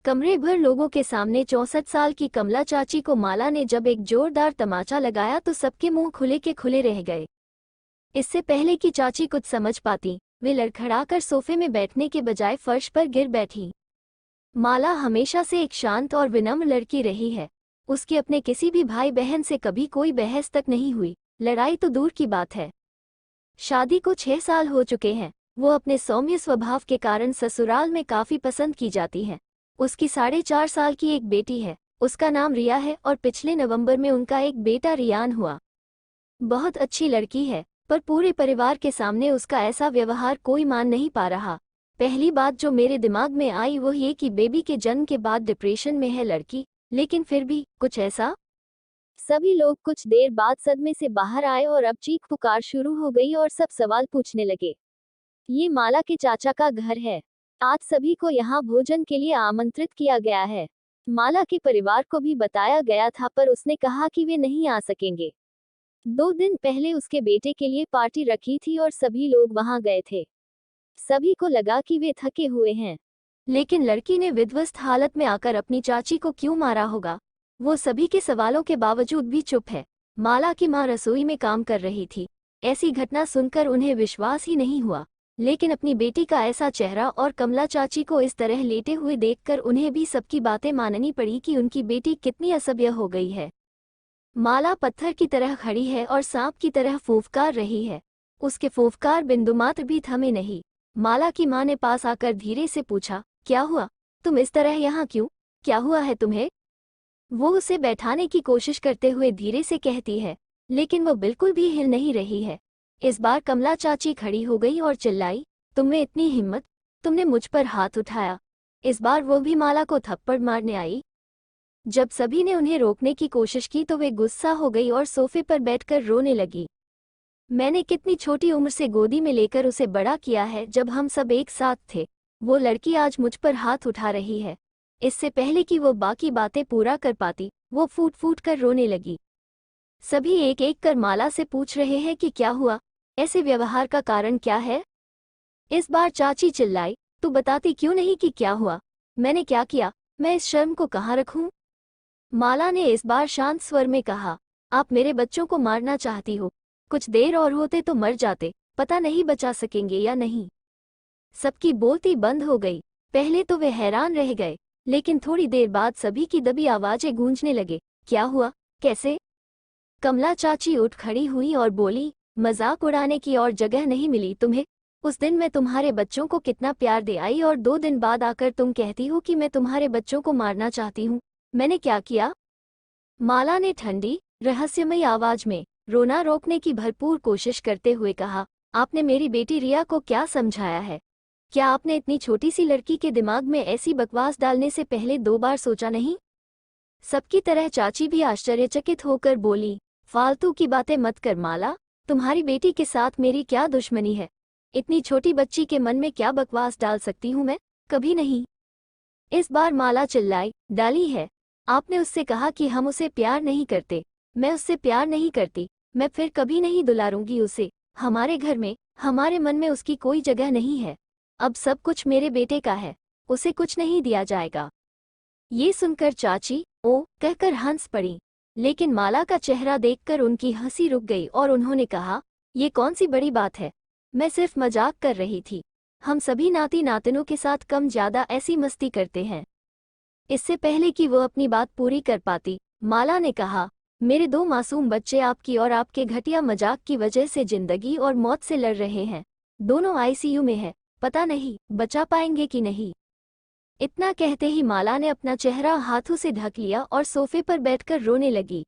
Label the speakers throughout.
Speaker 1: कमरे भर लोगों के सामने 64 साल की कमला चाची को माला ने जब एक जोरदार तमाचा लगाया तो सबके मुंह खुले के खुले रह गए। इससे पहले कि चाची कुछ समझ पाती, वे लड़खड़ाकर सोफे में बैठने के बजाय फर्श पर गिर बैठी। माला हमेशा से एक शांत और विनम्र लड़की रही है। उसके अपने किसी भी भाई बहन से कभी कोई बहस तक नहीं हुई, लड़ाई तो दूर की बात है। शादी को 6 साल हो चुके हैं। वो अपने सौम्य स्वभाव के कारण ससुराल में काफी पसंद की जाती है। उसकी 4.5 साल की एक बेटी है, उसका नाम रिया है और पिछले नवंबर में उनका एक बेटा रियान हुआ। बहुत अच्छी लड़की है, पर पूरे परिवार के सामने उसका ऐसा व्यवहार कोई मान नहीं पा रहा। पहली बात जो मेरे दिमाग में आई वो ये कि बेबी के जन्म के बाद डिप्रेशन में है लड़की, लेकिन फिर भी कुछ ऐसा। सभी लोग कुछ देर बाद सदमे से बाहर आए और अब चीख पुकार शुरू हो गई और सब सवाल पूछने लगे। ये माला के चाचा का घर है। आज सभी को यहाँ भोजन के लिए आमंत्रित किया गया है। माला के परिवार को भी बताया गया था पर उसने कहा कि वे नहीं आ सकेंगे। 2 दिन पहले उसके बेटे के लिए पार्टी रखी थी और सभी लोग वहां गए थे। सभी को लगा कि वे थके हुए हैं, लेकिन लड़की ने विध्वस्त हालत में आकर अपनी चाची को क्यों मारा होगा, वो सभी के सवालों के बावजूद भी चुप है। माला की मां रसोई में काम कर रही थी। ऐसी घटना सुनकर उन्हें विश्वास ही नहीं हुआ, लेकिन अपनी बेटी का ऐसा चेहरा और कमला चाची को इस तरह लेटे हुए देखकर उन्हें भी सबकी बातें माननी पड़ी कि उनकी बेटी कितनी असभ्य हो गई है। माला पत्थर की तरह खड़ी है और सांप की तरह फूंफकार रही है। उसके फूंफकार बिंदुमात्र भी थमे नहीं। माला की मां ने पास आकर धीरे से पूछा, क्या हुआ? तुम इस तरह यहाँ क्यों? क्या हुआ है तुम्हें? वो उसे बैठाने की कोशिश करते हुए धीरे से कहती है, लेकिन वो बिल्कुल भी हिल नहीं रही है। इस बार कमला चाची खड़ी हो गई और चिल्लाई, तुम में इतनी हिम्मत, तुमने मुझ पर हाथ उठाया। इस बार वो भी माला को थप्पड़ मारने आई। जब सभी ने उन्हें रोकने की कोशिश की तो वे गुस्सा हो गई और सोफे पर बैठकर रोने लगी। मैंने कितनी छोटी उम्र से गोदी में लेकर उसे बड़ा किया है, जब हम सब एक साथ थे। वो लड़की आज मुझ पर हाथ उठा रही है। इससे पहले कि वो बाकी बातें पूरा कर पाती, वो फूट फूट कर रोने लगी। सभी एक एक कर माला से पूछ रहे हैं कि क्या हुआ, ऐसे व्यवहार का कारण क्या है। इस बार चाची चिल्लाई, तू बताती क्यों नहीं कि क्या हुआ? मैंने क्या किया? मैं इस शर्म को कहाँ रखूं? माला ने इस बार शांत स्वर में कहा, आप मेरे बच्चों को मारना चाहती हो। कुछ देर और होते तो मर जाते, पता नहीं बचा सकेंगे या नहीं। सबकी बोलती बंद हो गई। पहले तो वे हैरान रह गए, लेकिन थोड़ी देर बाद सभी की दबी आवाजें गूंजने लगे, क्या हुआ? कैसे? कमला चाची उठ खड़ी हुई और बोली, मजाक उड़ाने की और जगह नहीं मिली तुम्हें। उस दिन मैं तुम्हारे बच्चों को कितना प्यार दे आई और 2 दिन बाद आकर तुम कहती हो कि मैं तुम्हारे बच्चों को मारना चाहती हूँ। मैंने क्या किया? माला ने ठंडी, रहस्यमयी आवाज में रोना रोकने की भरपूर कोशिश करते हुए कहा, आपने मेरी बेटी रिया को क्या समझाया है? क्या आपने इतनी छोटी सी लड़की के दिमाग में ऐसी बकवास डालने से पहले 2 बार सोचा नहीं? सबकी तरह चाची भी आश्चर्यचकित होकर बोली, फालतू की बातें मत कर माला, तुम्हारी बेटी के साथ मेरी क्या दुश्मनी है? इतनी छोटी बच्ची के मन में क्या बकवास डाल सकती हूँ मैं? कभी नहीं। इस बार माला चिल्लाई, डाली है। आपने उससे कहा कि हम उसे प्यार नहीं करते। मैं उससे प्यार नहीं करती। मैं फिर कभी नहीं दुलारूंगी उसे। हमारे घर में, हमारे मन में उसकी कोई जगह नहीं है। अब सब कुछ मेरे बेटे का है, उसे कुछ नहीं दिया जाएगा। ये सुनकर चाची ओ कहकर हंस पड़ी, लेकिन माला का चेहरा देखकर उनकी हंसी रुक गई और उन्होंने कहा, ये कौन सी बड़ी बात है? मैं सिर्फ मजाक कर रही थी। हम सभी नाती नातिनों के साथ कम ज्यादा ऐसी मस्ती करते हैं। इससे पहले कि वो अपनी बात पूरी कर पाती, माला ने कहा, मेरे 2 मासूम बच्चे आपकी और आपके घटिया मजाक की वजह से जिंदगी और मौत से लड़ रहे हैं। दोनों आईसीयू में है, पता नहीं बचा पाएंगे कि नहीं। इतना कहते ही माला ने अपना चेहरा हाथों से ढक लिया और सोफे पर बैठकर रोने लगी।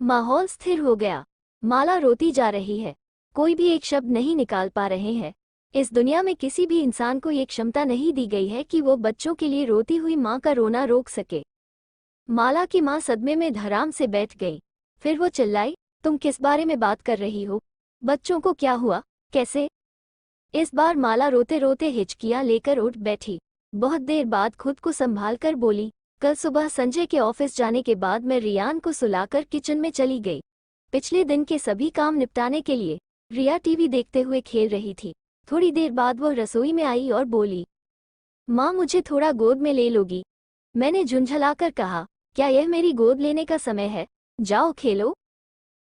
Speaker 1: माहौल स्थिर हो गया। माला रोती जा रही है। कोई भी एक शब्द नहीं निकाल पा रहे हैं। इस दुनिया में किसी भी इंसान को ये क्षमता नहीं दी गई है कि वो बच्चों के लिए रोती हुई माँ का रोना रोक सके। माला की माँ सदमे में धराम से बैठ गई। फिर वो चिल्लाई, तुम किस बारे में बात कर रही हो? बच्चों को क्या हुआ? कैसे? इस बार माला रोते रोते हिचकियां लेकर उठ बैठी। बहुत देर बाद खुद को संभाल कर बोली, कल सुबह संजय के ऑफिस जाने के बाद मैं रियान को सुलाकर किचन में चली गई। पिछले दिन के सभी काम निपटाने के लिए रिया टीवी देखते हुए खेल रही थी। थोड़ी देर बाद वो रसोई में आई और बोली, माँ मुझे थोड़ा गोद में ले लोगी? मैंने झुंझलाकर कहा, क्या यह मेरी गोद लेने का समय है? जाओ खेलो।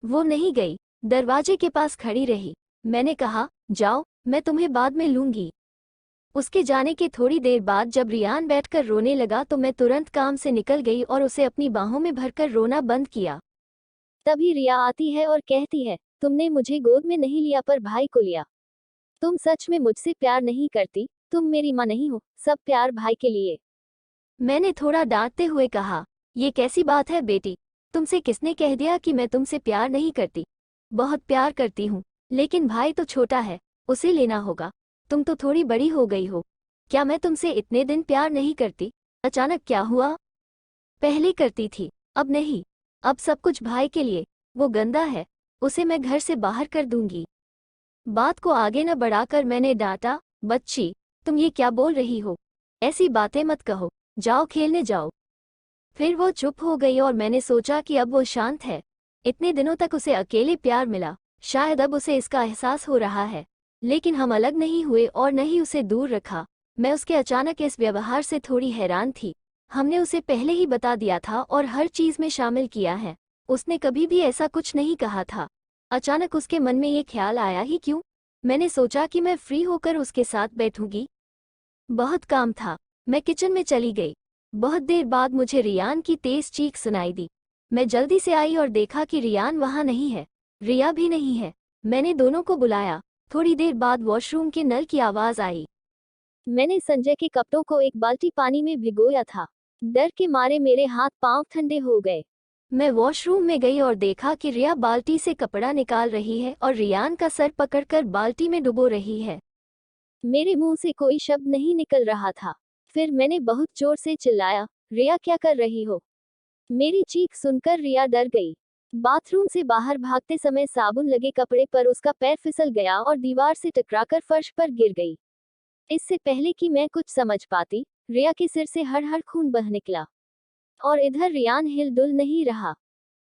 Speaker 1: वो नहीं गई, दरवाजे के पास खड़ी रही। मैंने कहा, जाओ, मैं तुम्हें बाद में लूंगी। उसके जाने के थोड़ी देर बाद जब रियान बैठकर रोने लगा तो मैं तुरंत काम से निकल गई और उसे अपनी बाहों में भरकर रोना बंद किया। तभी रिया आती है और कहती है, तुमने मुझे गोद में नहीं लिया पर भाई को लिया। तुम सच में मुझसे प्यार नहीं करती, तुम मेरी माँ नहीं हो, सब प्यार भाई के लिए। मैंने थोड़ा डांटते हुए कहा, ये कैसी बात है बेटी? तुमसे किसने कह दिया कि मैं तुमसे प्यार नहीं करती? बहुत प्यार करती हूँ, लेकिन भाई तो छोटा है, उसे लेना होगा। तुम तो थोड़ी बड़ी हो गई हो। क्या मैं तुमसे इतने दिन प्यार नहीं करती? अचानक क्या हुआ? पहले करती थी, अब नहीं। अब सब कुछ भाई के लिए। वो गंदा है, उसे मैं घर से बाहर कर दूंगी। बात को आगे न बढ़ाकर मैंने डांटा, बच्ची, तुम ये क्या बोल रही हो? ऐसी बातें मत कहो, जाओ खेलने जाओ। फिर वो चुप हो गई और मैंने सोचा कि अब वो शांत है। इतने दिनों तक उसे अकेले प्यार मिला, शायद अब उसे इसका एहसास हो रहा है। लेकिन हम अलग नहीं हुए और न ही उसे दूर रखा। मैं उसके अचानक इस व्यवहार से थोड़ी हैरान थी। हमने उसे पहले ही बता दिया था और हर चीज में शामिल किया है। उसने कभी भी ऐसा कुछ नहीं कहा था। अचानक उसके मन में ये ख्याल आया ही क्यों? मैंने सोचा कि मैं फ्री होकर उसके साथ बैठूंगी। बहुत काम था। मैं किचन में चली गई। बहुत देर बाद मुझे रियान की तेज चीख सुनाई दी। मैं जल्दी से आई और देखा कि रियान वहां नहीं है, रिया भी नहीं है। मैंने दोनों को बुलाया। थोड़ी देर बाद वॉशरूम के नल की आवाज आई। मैंने संजय के कपड़ों को एक बाल्टी पानी में भिगोया था। डर के मारे मेरे हाथ पांव ठंडे हो गए। मैं वॉशरूम में गई और देखा कि रिया बाल्टी से कपड़ा निकाल रही है और रियान का सर पकड़कर बाल्टी में डुबो रही है। मेरे मुंह से कोई शब्द नहीं निकल रहा था। फिर मैंने बहुत जोर से चिल्लाया, रिया क्या कर रही हो? मेरी चीख सुनकर रिया डर गई। बाथरूम से बाहर भागते समय साबुन लगे कपड़े पर उसका पैर फिसल गया और दीवार से टकराकर फर्श पर गिर गई। इससे पहले कि मैं कुछ समझ पाती, रिया के सिर से हर हर खून बह निकला। और इधर रियान हिलडुल नहीं रहा।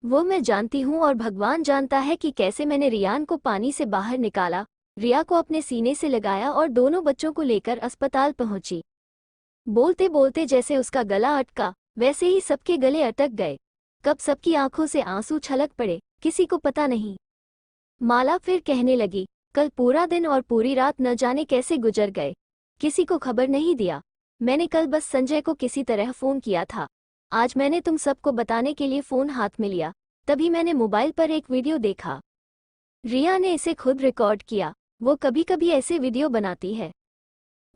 Speaker 1: वो मैं जानती हूँ और भगवान जानता है कि कैसे मैंने रियान को पानी से बाहर निकाला, रिया को अपने सीने से लगाया और दोनों बच्चों को लेकर अस्पताल पहुंची। बोलते बोलते जैसे उसका गला अटका, वैसे ही सबके गले अटक गए। कब सबकी आंखों से आंसू छलक पड़े, किसी को पता नहीं। माला फिर कहने लगी, कल पूरा दिन और पूरी रात न जाने कैसे गुजर गए। किसी को खबर नहीं दिया। मैंने कल बस संजय को किसी तरह फोन किया था। आज मैंने तुम सबको बताने के लिए फोन हाथ में लिया। तभी मैंने मोबाइल पर एक वीडियो देखा। रिया ने इसे खुद रिकॉर्ड किया। वो कभी कभी ऐसे वीडियो बनाती है।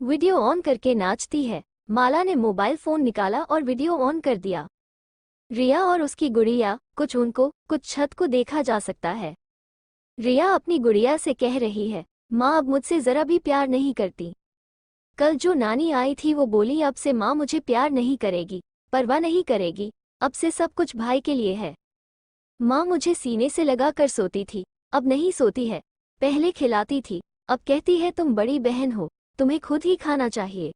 Speaker 1: वीडियो ऑन करके नाचती है। माला ने मोबाइल फोन निकाला और वीडियो ऑन कर दिया। रिया और उसकी गुड़िया, कुछ उनको, कुछ छत को देखा जा सकता है। रिया अपनी गुड़िया से कह रही है, माँ अब मुझसे जरा भी प्यार नहीं करती। कल जो नानी आई थी वो बोली अब से माँ मुझे प्यार नहीं करेगी, परवाह नहीं करेगी, अब से सब कुछ भाई के लिए है। माँ मुझे सीने से लगा कर सोती थी, अब नहीं सोती है। पहले खिलाती थी, अब कहती है तुम बड़ी बहन हो, तुम्हें खुद ही खाना चाहिए।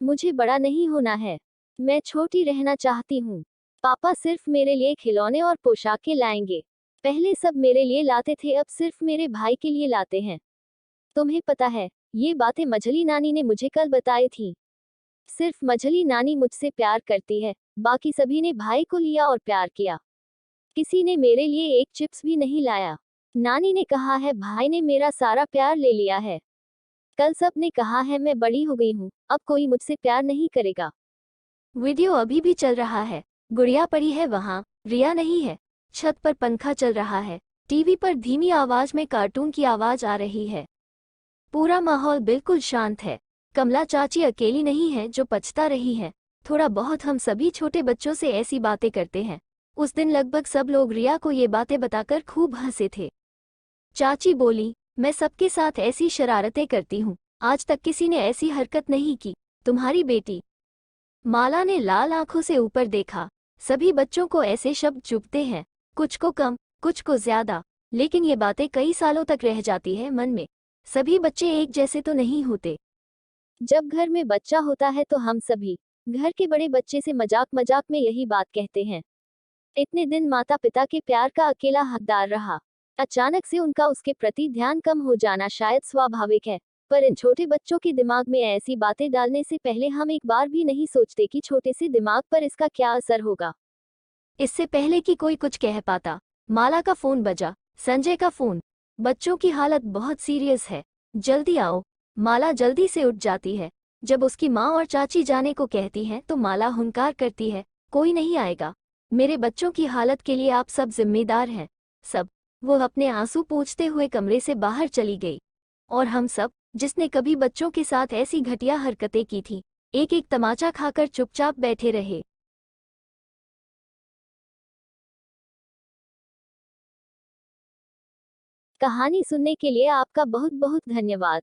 Speaker 1: मुझे बड़ा नहीं होना है, मैं छोटी रहना चाहती हूँ। पापा सिर्फ मेरे लिए खिलौने और पोशाकें लाएंगे। पहले सब मेरे लिए लाते थे, अब सिर्फ मेरे भाई के लिए लाते हैं। तुम्हें पता है, ये बातें मझली नानी ने मुझे कल बताई थी। सिर्फ मझली नानी मुझसे प्यार करती है, बाकी सभी ने भाई को लिया और प्यार किया। किसी ने मेरे लिए एक चिप्स भी नहीं लाया। नानी ने कहा है भाई ने मेरा सारा प्यार ले लिया है। कल सब ने कहा है मैं बड़ी हो गई हूँ, अब कोई मुझसे प्यार नहीं करेगा। वीडियो अभी भी चल रहा है। गुड़िया पड़ी है वहाँ, रिया नहीं है। छत पर पंखा चल रहा है। टीवी पर धीमी आवाज में कार्टून की आवाज आ रही है। पूरा माहौल बिल्कुल शांत है। कमला चाची अकेली नहीं है जो पछता रही है। थोड़ा बहुत हम सभी छोटे बच्चों से ऐसी बातें करते हैं। उस दिन लगभग सब लोग रिया को ये बातें बताकर खूब हंसे थे। चाची बोली, मैं सबके साथ ऐसी शरारतें करती हूँ, आज तक किसी ने ऐसी हरकत नहीं की। तुम्हारी बेटी। माला ने लाल आंखों से ऊपर देखा। सभी बच्चों को ऐसे शब्द चुभते हैं, कुछ को कम, कुछ को ज्यादा, लेकिन ये बातें कई सालों तक रह जाती है मन में। सभी बच्चे एक जैसे तो नहीं होते। जब घर में बच्चा होता है तो हम सभी घर के बड़े बच्चे से मजाक मजाक में यही बात कहते हैं। इतने दिन माता पिता के प्यार का अकेला हकदार रहा। अचानक से उनका उसके प्रति ध्यान कम हो जाना शायद स्वाभाविक है, पर इन छोटे बच्चों के दिमाग में ऐसी बातें डालने से पहले हम एक बार भी नहीं सोचते कि छोटे से दिमाग पर इसका क्या असर होगा। इससे पहले कि कोई कुछ कह पाता, माला का फोन बजा। संजय का फोन। बच्चों की हालत बहुत सीरियस है, जल्दी आओ। माला जल्दी से उठ जाती है। जब उसकी माँ और चाची जाने को कहती हैं तो माला हुंकार करती है, कोई नहीं आएगा। मेरे बच्चों की हालत के लिए आप सब जिम्मेदार हैं, सब। वो अपने आंसू पोंछते हुए कमरे से बाहर चली गई। और हम सब, जिसने कभी बच्चों के साथ ऐसी घटिया हरकतें की थी, एक एक तमाचा खाकर चुपचाप बैठे रहे। कहानी सुनने के लिए आपका बहुत बहुत धन्यवाद।